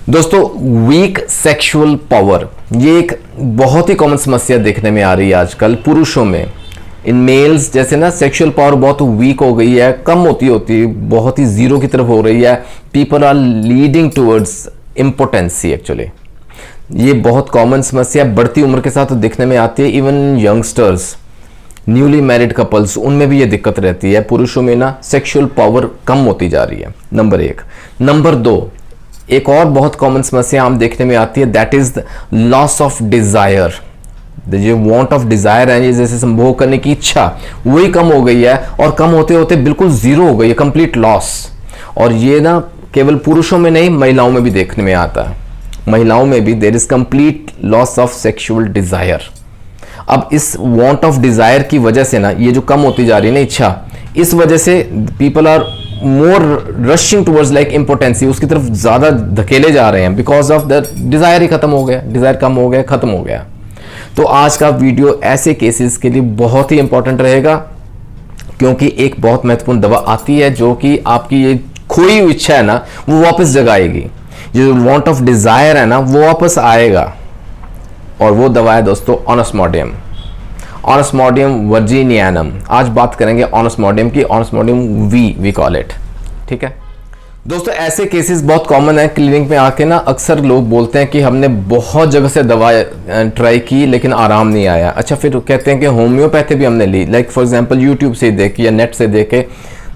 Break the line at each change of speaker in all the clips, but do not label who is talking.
दोस्तों week sexual power ये एक बहुत ही कॉमन समस्या देखने में आ रही है आजकल पुरुषों में। इन मेल्स जैसे ना सेक्सुअल पावर बहुत वीक हो गई है, कम होती बहुत ही जीरो की तरफ हो रही है। People are leading towards impotency. Actually ये बहुत कॉमन समस्या बढ़ती उम्र के साथ दिखने में आती है। Even youngsters, newly married couples, उनमें भी ये दिक्कत रहती है। पुरुषों में ना सेक्सुअल पावर कम होती जा रही है, नंबर एक। नंबर दो, एक और बहुत कॉमन समस्या हम देखने में आती है, that is loss of desire. जो वांट ऑफ डिजायर है, जैसे संभोग करने की इच्छा, वही कम हो गई है और कम होते होते बिल्कुल जीरो हो गई है, कंप्लीट लॉस। और ये ना केवल पुरुषों में नहीं, महिलाओं में भी देखने में आता है। महिलाओं में भी there is complete loss of sexual desire. अब इस वांट ऑफ डिजायर की वजह से ना ये जो कम होती जा रही है ना इच्छा, इस वजह से people are more rushing towards like impotency, उसकी तरफ ज्यादा धकेले जा रहे हैं बिकॉज ऑफ द डिजायर ही खत्म हो गया, डिजायर कम हो गया, खत्म हो गया। तो आज का वीडियो ऐसे केसेस के लिए बहुत ही इंपॉर्टेंट रहेगा, क्योंकि एक बहुत महत्वपूर्ण दवा आती है जो कि आपकी ये खोई हुई इच्छा है ना वो वापस जगाएगी। जो वांट ऑफ डिजायर है ना वो वापस आएगा, और वो दवा है दोस्तों ऑनस्मोडियम। ऑनस्मोडियम वर्जीनियानम। आज बात करेंगे ऑनस्मोडियम की, ऑनस्मोडियम वी कॉल इट। ठीक है दोस्तों, ऐसे केसेस बहुत कॉमन है। क्लिनिक में आके ना अक्सर लोग बोलते हैं कि हमने बहुत जगह से दवा ट्राई की लेकिन आराम नहीं आया। अच्छा, फिर कहते हैं कि होम्योपैथी भी हमने ली, लाइक फॉर एग्जांपल यूट्यूब से देख या नेट से देख के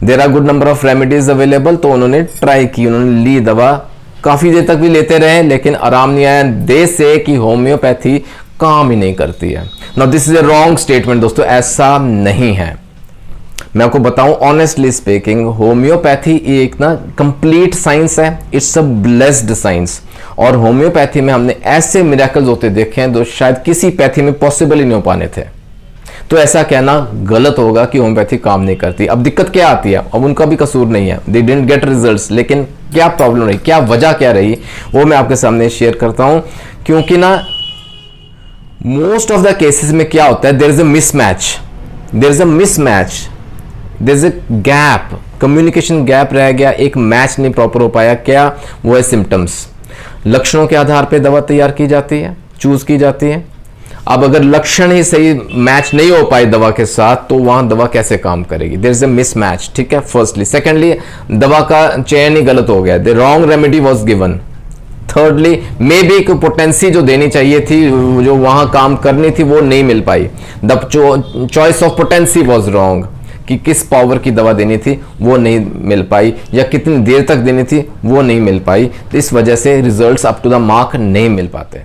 there are good number of remedies available, तो उन्होंने ट्राई की, उन्होंने ली दवा, काफी देर तक भी लेते रहे लेकिन आराम नहीं आया। दे से कि होम्योपैथी काम ही नहीं करती है। Now this is a wrong statement दोस्तों, ऐसा नहीं है। मैं आपको बताऊं ऑनेस्टली स्पीकिंग, होम्योपैथी एक ना कंप्लीट साइंस है, इट्स अ ब्लेस्ड साइंस। और होम्योपैथी में हमने ऐसे मिरेकल्स होते देखे हैं जो शायद किसी पैथी में पॉसिबल ही नहीं हो पाने थे। तो ऐसा कहना गलत होगा कि होम्योपैथी काम नहीं करती। अब दिक्कत क्या आती है, अब उनका भी कसूर नहीं है, दे डिडंट गेट रिजल्ट्स, लेकिन क्या प्रॉब्लम रही, क्या वजह क्या रही, वो मैं आपके सामने शेयर करता हूं। क्योंकि ना मोस्ट ऑफ द केसेस में क्या होता है, there is a mismatch, there is a mismatch, there is a gap, communication gap रह गया, एक मैच नहीं प्रॉपर हो पाया। क्या वो है सिम्टम्स। लक्षणों के आधार पे दवा तैयार की जाती है, चूज की जाती है। अब अगर लक्षण ही सही मैच नहीं हो पाए दवा के साथ, तो वहां दवा कैसे काम करेगी, देयर इज अ मिसमैच। ठीक है, फर्स्टली। सेकेंडली, दवा का चयन ही गलत हो गया, the wrong remedy was given. Thirdly, may be potency जो देनी चाहिए थी, जो वहां काम करनी थी, वो नहीं मिल पाई। The choice of potency was wrong, कि किस पावर की दवा देनी थी वो नहीं मिल पाई, या कितनी देर तक देनी थी वो नहीं मिल पाई। तो इस वजह से results up to the mark नहीं मिल पाते।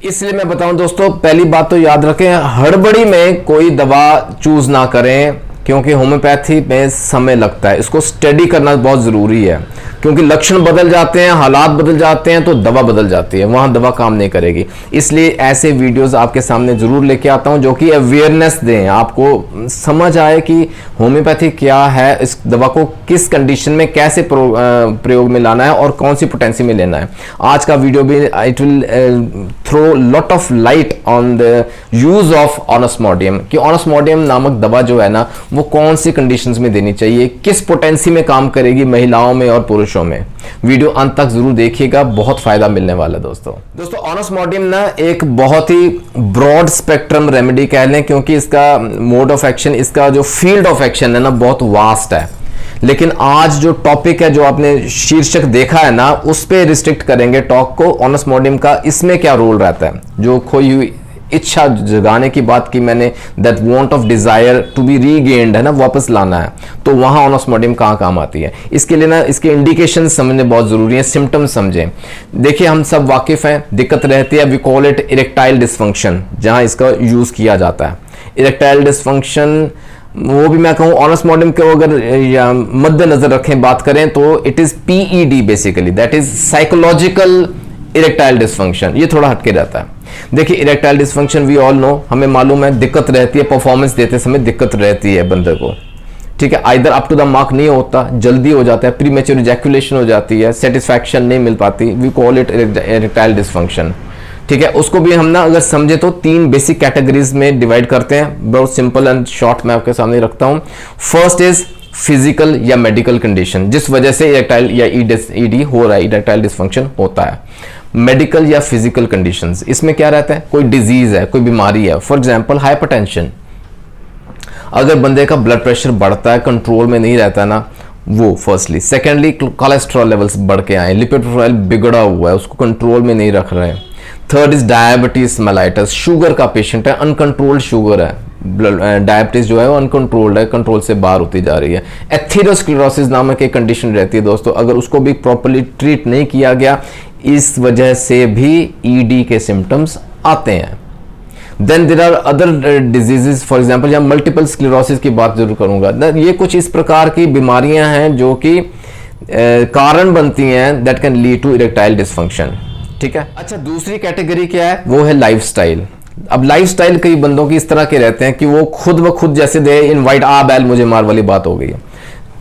इसलिए मैं बताऊं दोस्तों, पहली बात तो याद रखें, हड़बड़ी में कोई दवा चूज ना करें, क्योंकि होम्योपैथी में समय लगता है, इसको स्टडी करना बहुत जरूरी है। क्योंकि लक्षण बदल जाते हैं, हालात बदल जाते हैं, तो दवा बदल जाती है, वहां दवा काम नहीं करेगी। इसलिए ऐसे वीडियोस आपके सामने जरूर लेके आता हूं जो कि अवेयरनेस दें, आपको समझ आए कि होम्योपैथी क्या है, इस दवा को किस कंडीशन में कैसे प्रयोग में लाना है और कौन सी पोटेंसी में लेना है। आज का वीडियो भी it will throw lot of light on the use of onosmodium, कि ऑनस्मोडियम नामक दवा जो है ना वो कौन सी कंडीशंस में देनी चाहिए, किस पोटेंसी में काम करेगी महिलाओं में और पुरुषों में। वीडियो अंत तक जरूर देखिएगा, बहुत फायदा मिलने वाला है दोस्तों ऑनस्मोडियम ना एक बहुत ही ब्रॉड स्पेक्ट्रम रेमेडी कह लें, क्योंकि इसका मोड ऑफ एक्शन, इसका जो फील्ड ऑफ एक्शन है ना बहुत वास्ट है। लेकिन आज जो टॉपिक है, जो आपने शीर्षक देखा है ना, उस पे रिस्ट्रिक्ट करेंगे टॉक को। ऑनस्मोडियम का इसमें क्या रोल रहता है, जो खोई हुई इच्छा जगाने की बात की मैंने, that want of desire to be regained है ना, वापस लाना है, तो वहां ऑनस्मोडियम कहां काम आती है। इसके लिए ना इसके इंडिकेशन समझने बहुत जरूरी है, सिम्टम्स समझें। देखिए हम सब वाकिफ हैं, दिक्कत रहती है, we call it erectile dysfunction, जहां इसका यूज किया जाता है। इरेक्टाइल डिसफंक्शन वो भी मैं कहूँ ऑनस्मोडियम को अगर मद्देनजर रखें, बात करें तो it is PED basically, that is psychological erectile dysfunction. ये थोड़ा हटके रहता है। देखिए erectile dysfunction we all know, हमें मालूम है दिक्कत रहती है, परफॉर्मेंस देते समय दिक्कत रहती है बंदे को। ठीक है, either up to the mark नहीं होता, जल्दी हो जाता है, प्रीमेच्योर इजैक्यूलेशन हो जाती है, सेटिस्फैक्शन नहीं मिल पाती, we call it erectile dysfunction. ठीक है, उसको भी हम ना अगर समझे तो 3 बेसिक कैटेगरीज में डिवाइड करते हैं, बहुत सिंपल एंड शॉर्ट मैं आपके सामने रखता हूं। फर्स्ट इज फिजिकल या मेडिकल कंडीशन जिस वजह से इरेक्टाइल या ईडी हो रहा है, इरेक्टाइल डिसफंक्शन होता है। मेडिकल या फिजिकल कंडीशंस, इसमें क्या रहता है, कोई डिजीज है, कोई बीमारी है, फॉर एग्जांपल हाइपरटेंशन, अगर बंदे का ब्लड प्रेशर बढ़ता है, कंट्रोल में नहीं रहता ना, वो फर्स्टली। सेकेंडली कोलेस्ट्रॉल लेवल्स बढ़ के आए, लिपिड प्रोफाइल बिगड़ा हुआ है, उसको कंट्रोल में नहीं रख रहे हैं। Third is diabetes mellitus, sugar का पेशेंट है, अनकंट्रोल्ड शुगर है, डायबिटीज जो है वो अनकंट्रोल्ड है, कंट्रोल से बाहर होती जा रही है। एथेरोस्क्लेरोसिस नामक एक कंडीशन रहती है दोस्तों, अगर उसको भी प्रॉपर्ली ट्रीट नहीं किया गया, इस वजह से भी ईडी के सिम्टम्स आते हैं। Then there are other diseases, for example यहाँ मल्टीपल स्क्लेरोसिस की बात जरूर करूंगा। ये कुछ इस प्रकार की बीमारियां हैं जो कि कारण बनती हैं that can lead to erectile dysfunction, ठीक है। अच्छा, दूसरी कैटेगरी क्या है, वो है लाइफस्टाइल। अब लाइफस्टाइल कई बंदों की इस तरह के रहते हैं कि वो खुद ब खुद जैसे दे इनवाइट आ बैल मुझे मार वाली बात हो गई है।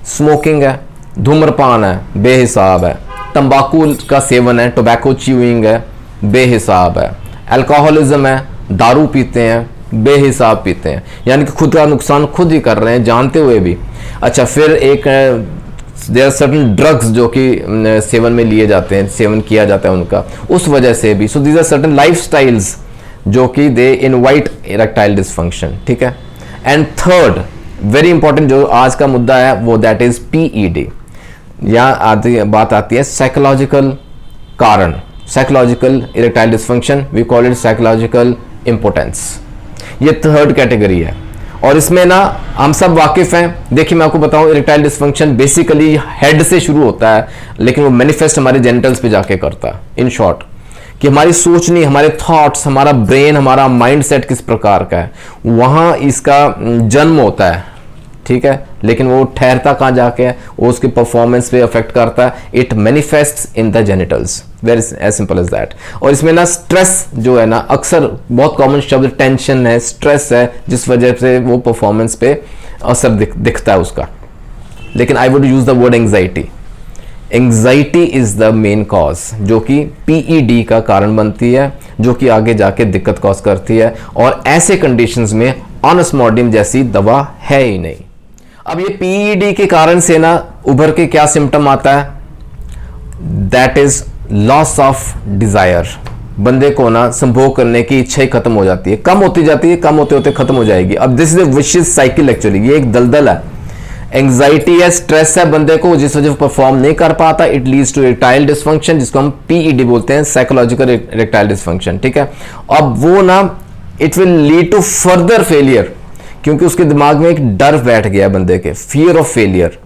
स्मोकिंग है, धूम्रपान है, बेहिसाब है, तंबाकू का सेवन है, टोबैको च्यूइंग है, बेहिसाब है, अल्कोहलिज्म है, दारू पीते हैं, बेहिसाब पीते हैं, यानी कि खुद का नुकसान खुद ही कर रहे हैं जानते हुए भी। अच्छा, फिर एक देयर आर सर्टेन ड्रग्स जो कि सेवन में लिए जाते हैं, सेवन किया जाता है उनका, उस वजह से भी। So these are certain lifestyles जो कि दे इनवाइट इरेक्टाइल डिसफंक्शन, ठीक है। एंड थर्ड वेरी इंपॉर्टेंट जो आज का मुद्दा है वो दैट इज पीईडी। यहाँ बात आती है साइकोलॉजिकल कारण, psychological erectile dysfunction, we call it psychological importance. ये थर्ड कैटेगरी है और इसमें ना हम सब वाकिफ हैं। देखिए मैं आपको बताऊं, इरेक्टाइल डिसफंक्शन बेसिकली हेड से शुरू होता है, लेकिन वो मैनिफेस्ट हमारे जेनिटल्स पे जाके करता है। इन शॉर्ट कि हमारी सोचनी, हमारे थॉट्स, हमारा ब्रेन, हमारा माइंडसेट किस प्रकार का है, वहां इसका जन्म होता है, ठीक है। लेकिन वो ठहरता कहाँ जाके है, वो उसके परफॉर्मेंस पे अफेक्ट करता है। It manifests in the genitals, very as simple as that. और इसमें ना स्ट्रेस जो है ना, अक्सर बहुत कॉमन शब्द टेंशन है, स्ट्रेस है, जिस वजह से वो परफॉर्मेंस पे असर दिखता है उसका। लेकिन I would use the word anxiety. Anxiety is the main cause जो कि पीईडी का कारण बनती है, जो कि आगे जाके दिक्कत कॉज करती है। और ऐसे कंडीशंस में ऑनस्मॉर्डियम जैसी दवा है ही नहीं। अब ये पीईडी के कारण से ना उभर के क्या सिम्टम आता है, that is loss of desire. बंदे को ना संभोग करने की इच्छा ही खत्म हो जाती है, कम होती जाती है, कम होते होते खत्म हो जाएगी। अब this is a vicious cycle, actually ये एक दलदल है। एंग्जाइटी है, स्ट्रेस है बंदे को, जिस वजह से परफॉर्म नहीं कर पाता, it leads to erectile dysfunction, जिसको हम पीईडी बोलते हैं, साइकोलॉजिकल इरेक्टाइल डिसफंक्शन, ठीक है। अब वो ना it will lead to further failure, क्योंकि उसके दिमाग में एक डर बैठ गया बंदे के, फियर ऑफ फेलियर,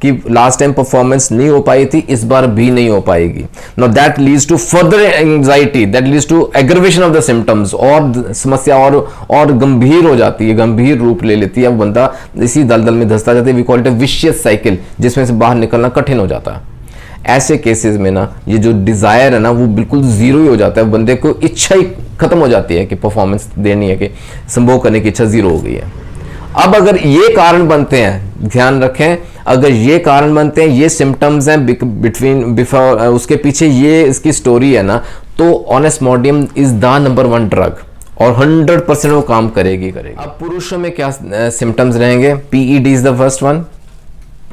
कि लास्ट टाइम परफॉर्मेंस नहीं हो पाई थी, इस बार भी नहीं हो पाएगी। Now that leads to further anxiety, that leads to aggravation of the symptoms, और समस्या और गंभीर हो जाती है, गंभीर रूप ले लेती है। बंदा इसी दलदल में धंसता जाता है, we call it a vicious cycle, जिसमें से बाहर निकलना कठिन हो जाता है। ऐसे केसेस में ना ये जो डिजायर है ना वो बिल्कुल जीरो ही हो जाता है, बंदे को इच्छा ही खत्म हो जाती है कि परफॉर्मेंस देनी है, कि संभोग करने की इच्छा जीरो हो गई है। अब अगर ये कारण बनते हैं, ध्यान रखें, अगर ये कारण बनते हैं, ये सिम्टम्स हैं बिफोर, उसके पीछे ये इसकी स्टोरी है ना, तो ऑनेस्मोर्डियम इज द नंबर 1 ड्रग और 100% वो काम करेगी। अब पुरुषों में क्या सिम्टम्स रहेंगे, PED is the first one,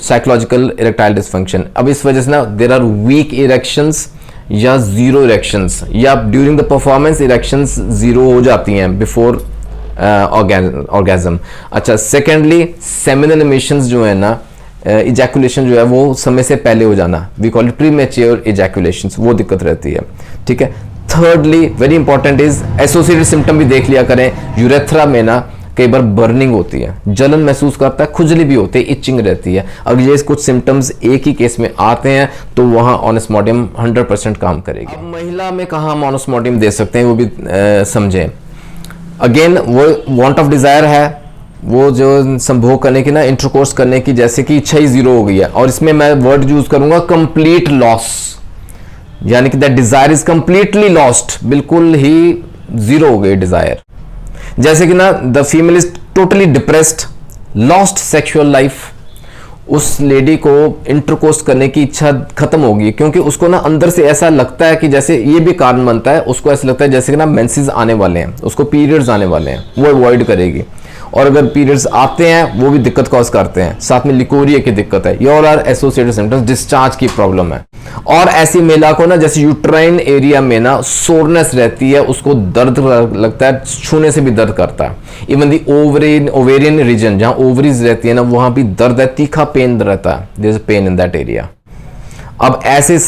psychological erectile dysfunction. अब इस वजह से ना देयर आर वीक इरेक्शंस या जीरो इरेक्शंस, या during the performance erections zero हो जाती हैं बिफोर ऑर्गेज्म। अच्छा, सेकेंडली सेमिनल इमिशंस जो है ना, इजैकुलेशन जो है वो समय से पहले हो जाना, we call it premature ejaculation, वो दिक्कत रहती है, ठीक है। Thirdly very important is associated symptom भी देख लिया करें, यूरेथ्रा में ना कई बार बर्निंग होती है, जलन महसूस करता है, खुजली भी होती है, इचिंग रहती है। अगर ये कुछ सिम्टम्स एक ही केस में आते हैं तो वहां ऑनेस्मोर्डियम 100% काम करेगी। अब महिला में कहाँ हम ऑनेस्मोर्डियम दे सकते हैं वो भी समझें। अगेन वो वांट ऑफ डिजायर है, वो जो संभोग करने की ना, इंटरकोर्स करने की जैसे कि इच्छा ही जीरो हो गई है, और इसमें मैं वर्ड यूज करूंगा कंप्लीट लॉस, यानी कि that desire is completely lost, बिल्कुल ही जीरो हो गई डिजायर। जैसे कि ना the female is totally depressed, lost sexual life, उस लेडी को इंटरकोर्स करने की इच्छा खत्म होगी, क्योंकि उसको ना अंदर से ऐसा लगता है कि जैसे, ये भी कारण बनता है, उसको ऐसा लगता है जैसे कि ना मेंसेस आने वाले हैं, उसको पीरियड्स आने वाले हैं, वो अवॉइड करेगी। और अगर पीरियड्स आते हैं वो भी दिक्कत कॉज करते हैं, साथ में लिकोरिया की दिक्कत है, ये all are associated symptoms, discharge की प्रॉब्लम है। और ऐसी महिला को ना जैसे यूट्राइन एरिया में ना सोरनेस रहती है, उसको दर्द लगता है, छूने से भी दर्द करता है। इवन दी ओवेरियन रीजन जहां ओवरीज रहती है ना वहां भी दर्द है, तीखा पेन रहता है, there is pain in that area. अब ऐसे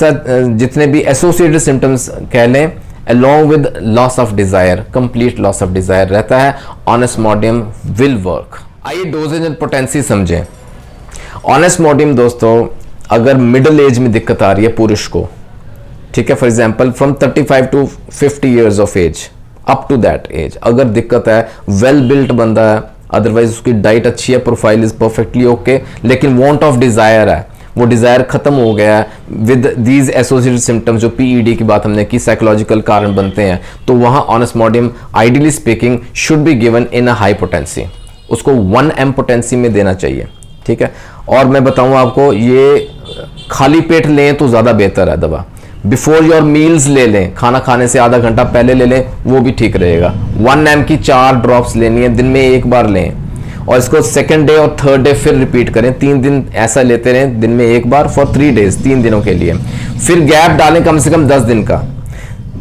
जितने भी एसोसिएटेड सिम्टम्स कह लें, along with loss of desire, complete loss of desire रहता है, ऑनेस्मोडियम will work। आइए डोजेज एंड पोटेंसी समझें। ऑनेस्मोडियम दोस्तों अगर मिडिल एज में दिक्कत आ रही है पुरुष को, ठीक है, for example from 35 to 50 years of age, up to that age अगर दिक्कत है, वेल बिल्ट बंदा है, अदरवाइज उसकी डाइट अच्छी है, प्रोफाइल इज परफेक्टली ओके, लेकिन वांट ऑफ डिजायर है, वो डिजायर खत्म हो गया है विद दीज एसोसिएटेड सिम्टम्स, जो पीईडी की बात हमने की, साइकोलॉजिकल कारण बनते हैं, तो वहां onosmodium ideally speaking should be given in a high potency, उसको 1 m पोटेंसी में देना चाहिए, ठीक है। और मैं बताऊं आपको, ये खाली पेट लें तो ज्यादा बेहतर है दवा, बिफोर योर मील्स ले लें, खाना खाने से आधा घंटा पहले ले लें, वो भी ठीक रहेगा। 1 m की 4 ड्रॉप्स लेनी है, दिन में एक बार लें, और इसको सेकंड डे और थर्ड डे फिर रिपीट करें, 3 दिन ऐसा लेते रहें, दिन में एक बार फॉर 3 days, 3 दिनों के लिए, फिर गैप डालें कम से कम 10 दिन का,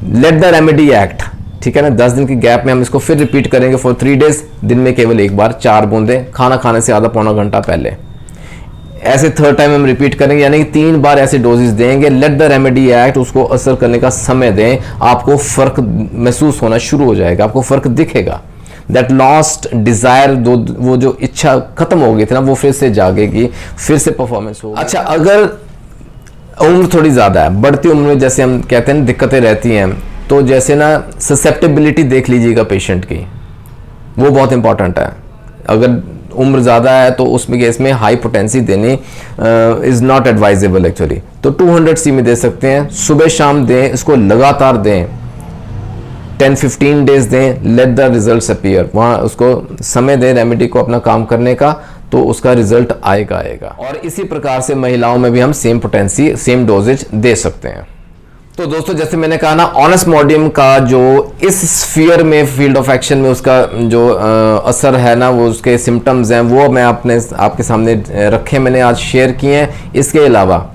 लेट द रेमेडी एक्ट, ठीक है ना। 10 दिन के गैप में हम इसको फिर रिपीट करेंगे फॉर 3 days, दिन में केवल एक बार 4 बूंदें, खाना खाने से आधा पौना घंटा पहले, ऐसे थर्ड टाइम हम रिपीट करेंगे, यानी कि 3 बार ऐसे डोजेस देंगे। लेट द रेमेडी एक्ट, उसको असर करने का समय दें, आपको फर्क महसूस होना शुरू हो जाएगा, आपको फर्क दिखेगा। दैट लॉस्ट डिजायर, वो जो इच्छा खत्म हो गई थी ना, वो फिर से जागेगी, फिर से परफॉर्मेंस होगा। अच्छा, अगर उम्र थोड़ी ज्यादा है, बढ़ती उम्र में जैसे हम कहते हैं दिक्कतें रहती हैं, तो जैसे ना ससेप्टेबिलिटी देख लीजिएगा पेशेंट की, वो बहुत इंपॉर्टेंट है। अगर उम्र ज़्यादा है तो उसमें केस में हाई पोटेंसी देनी इज़ नॉट एडवाइजेबल एक्चुअली। तो 200 सी में दे सकते हैं, सुबह शाम दें, इसको लगातार दें, 10-15 डेज दें, लेट द रिजल्ट्स अपीयर, वहाँ उसको समय दें रेमेडी को अपना काम करने का, तो उसका रिजल्ट आएगा। और इसी प्रकार से महिलाओं में भी हम सेम पोटेंसी, सेम डोजेज दे सकते हैं। तो दोस्तों जैसे मैंने कहा ना, ऑनेस्मोडियम का जो इस स्फीयर में, फील्ड ऑफ एक्शन में उसका जो असर है ना, वो उसके सिम्टम्स हैं, वो मैं आपके सामने रखे, मैंने आज शेयर किए हैं। इसके अलावा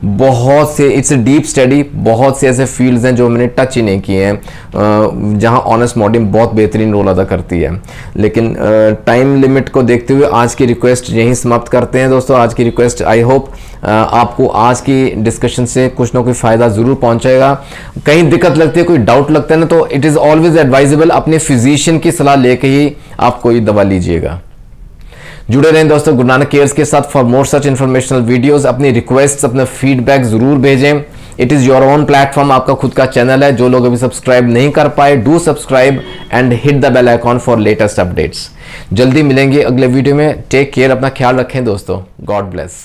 बहुत से, इट्स डीप स्टडी, बहुत से ऐसे फील्ड्स हैं जो मैंने टच ही नहीं किए हैं, जहां ऑनेस्मोडियम बहुत बेहतरीन रोल अदा करती है। लेकिन टाइम लिमिट को देखते हुए आज की रिक्वेस्ट यहीं समाप्त करते हैं दोस्तों। आज की रिक्वेस्ट, आई होप आपको आज की डिस्कशन से कुछ ना कुछ फ़ायदा ज़रूर पहुंचेगा। कहीं दिक्कत लगती है, कोई डाउट लगता है ना, तो इट इज़ ऑलवेज एडवाइजेबल अपने फिजिशियन की सलाह लेके ही आप कोई दवा लीजिएगा। जुड़े रहें दोस्तों गुरु नानक केयर्स के साथ for more such informational videos. अपनी रिक्वेस्ट, अपना फीडबैक जरूर भेजें। It is your own platform, आपका खुद का चैनल है। जो लोग अभी सब्सक्राइब नहीं कर पाए, do subscribe and hit the bell icon for latest updates. जल्दी मिलेंगे अगले वीडियो में। टेक केयर, अपना ख्याल रखें दोस्तों। God bless.